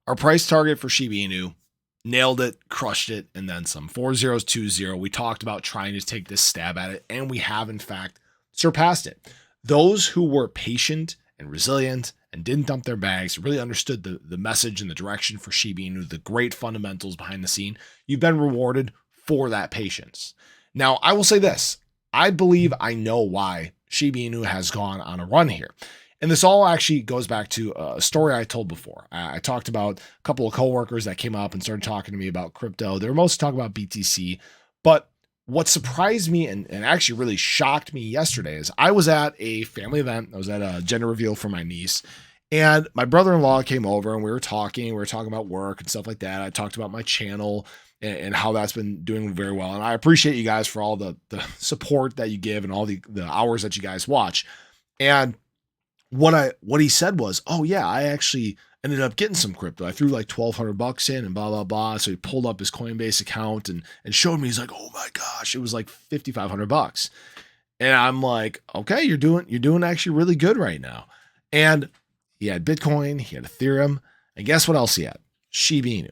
Our price target for Shiba Inu, nailed it, crushed it, and then some. 4020. We talked about trying to take this stab at it, and we have, in fact, surpassed it. Those who were patient and resilient and didn't dump their bags, really understood the message and the direction for Shiba Inu, the great fundamentals behind the scene, you've been rewarded for that patience. Now, I will say this. I believe I know why Shiba Inu has gone on a run here. And this all actually goes back to a story I told before. I talked about a couple of coworkers that came up and started talking to me about crypto. They were mostly talking about BTC. But what surprised me and actually really shocked me yesterday is I was at a family event. I was at a gender reveal for my niece. And my brother-in-law came over and we were talking. We were talking about work and stuff like that. I talked about my channel and how that's been doing very well. And I appreciate you guys for all the support that you give and all the hours that you guys watch. And what he said was, oh yeah, I actually ended up getting some crypto. I threw like $1,200 in and blah, blah, blah. So he pulled up his Coinbase account and showed me, he's like, oh my gosh, it was like $5,500. And I'm like, okay, you're doing actually really good right now. And he had Bitcoin, he had Ethereum, and guess what else he had? Shiba Inu.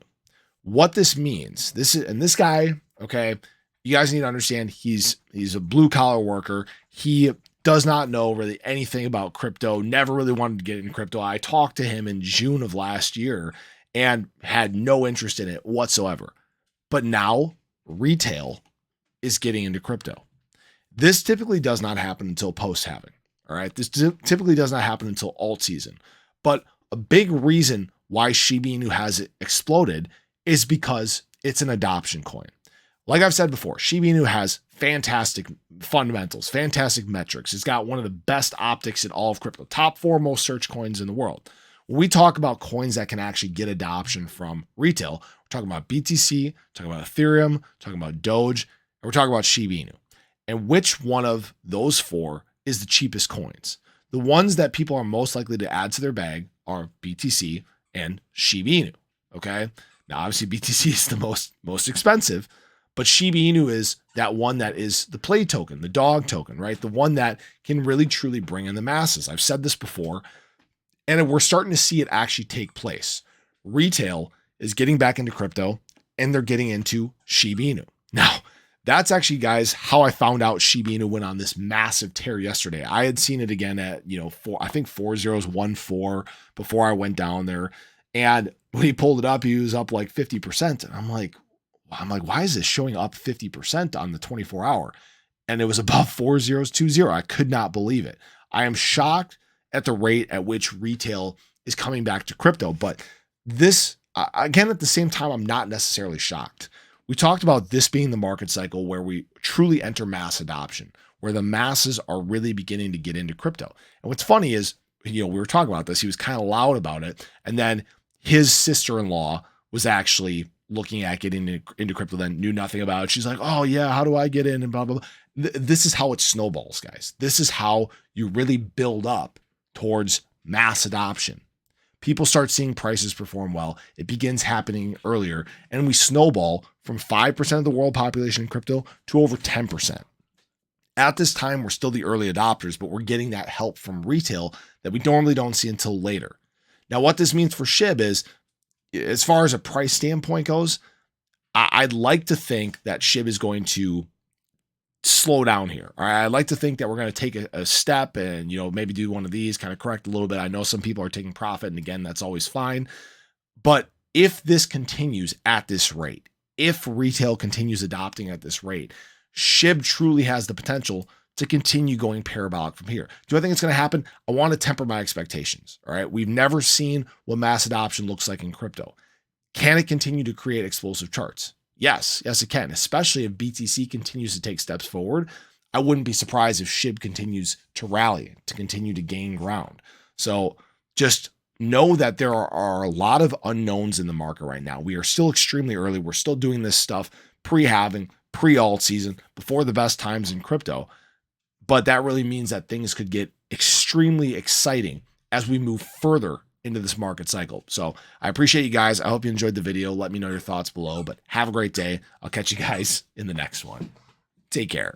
What this means, this guy, okay, you guys need to understand he's a blue collar worker. He does not know really anything about crypto, never really wanted to get into crypto. I talked to him in June of last year and had no interest in it whatsoever. But now retail is getting into crypto. This typically does not happen until post-halving. All right. This typically does not happen until alt season. But a big reason why Shiba Inu has exploded is because it's an adoption coin. Like I've said before, Shiba Inu has fantastic fundamentals, fantastic metrics. It's got one of the best optics in all of crypto, top 4 most searched coins in the world. When we talk about coins that can actually get adoption from retail, we're talking about BTC, talking about Ethereum, talking about Doge, and we're talking about Shiba Inu. And which one of those 4 is the cheapest coins? The ones that people are most likely to add to their bag are BTC and Shiba Inu. Okay. Now, obviously, BTC is the most expensive. But Shiba Inu is that one that is the play token, the dog token, right? The one that can really truly bring in the masses. I've said this before, and we're starting to see it actually take place. Retail is getting back into crypto, and they're getting into Shiba Inu. Now, that's actually, guys, how I found out Shiba Inu went on this massive tear yesterday. I had seen it again at, I think 4014 before I went down there. And when he pulled it up, he was up like 50%. And I'm like, why is this showing up 50% on the 24 hour? And it was above 4020. I could not believe it. I am shocked at the rate at which retail is coming back to crypto. But this, again, at the same time, I'm not necessarily shocked. We talked about this being the market cycle where we truly enter mass adoption, where the masses are really beginning to get into crypto. And what's funny is, we were talking about this. He was kind of loud about it. And then his sister-in-law was actually looking at getting into crypto, then knew nothing about it. She's like, oh yeah, how do I get in? And blah, blah, blah. This is how it snowballs, guys. This is how you really build up towards mass adoption. People start seeing prices perform well. It begins happening earlier, and we snowball from 5% of the world population in crypto to over 10%. At this time, we're still the early adopters, but we're getting that help from retail that we normally don't see until later. Now, what this means for Shib is, as far as a price standpoint goes, I'd like to think that Shib is going to slow down here. All right. I'd like to think that we're going to take a step and, maybe do one of these, kind of correct a little bit. I know some people are taking profit, and again, that's always fine. But if this continues at this rate, if retail continues adopting at this rate, Shib truly has the potential to continue going parabolic from here. Do I think it's going to happen? I want to temper my expectations. All right. We've never seen what mass adoption looks like in crypto. Can it continue to create explosive charts? Yes, it can, especially if BTC continues to take steps forward. I wouldn't be surprised if Shib continues to rally, to continue to gain ground. So just know that there are a lot of unknowns in the market right now. We are still extremely early. We're still doing this stuff pre-halving, pre-alt season, before the best times in crypto. But that really means that things could get extremely exciting as we move further into this market cycle. So I appreciate you guys. I hope you enjoyed the video. Let me know your thoughts below, but have a great day. I'll catch you guys in the next one. Take care.